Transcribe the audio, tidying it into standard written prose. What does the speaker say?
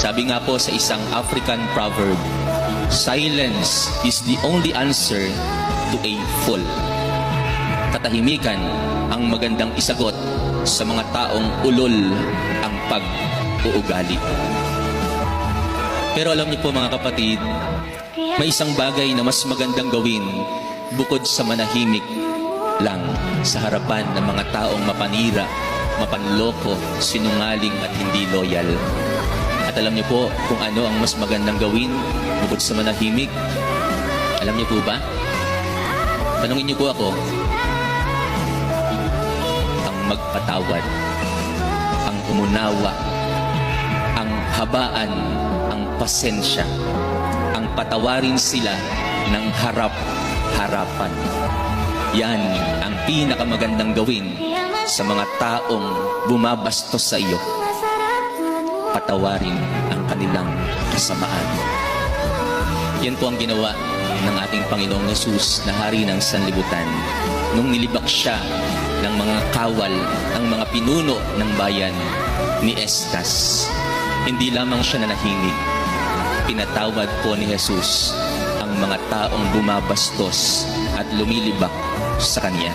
Sabi nga po sa isang African proverb, silence is the only answer to a fool. Katahimikan ang magandang isagot sa mga taong ulol ang pag-uugali. Pero alam niyo po mga kapatid, may isang bagay na mas magandang gawin bukod sa manahimik lang sa harapan ng mga taong mapanira, mapanloko, sinungaling at hindi loyal. At alam niyo po kung ano ang mas magandang gawin bukod sa manahimik? Alam niyo po ba? Tanungin niyo po ako. Ang magpatawad, ang umunawa, ang habaan, ang pasensya, ang patawarin sila ng harap-harapan. Yan ang pinakamagandang gawin sa mga taong bumabastos sa iyo. Patawarin ang kanilang kasamaan. Yan po ang ginawa ng ating Panginoong Hesus na hari ng sanlibutan nung nilibak siya ng mga kawal, ng mga pinuno ng bayan ni Estas. Hindi lamang siya nanahimik, pinatawad po ni Hesus ang mga taong bumabastos at lumilibak sa Kanya.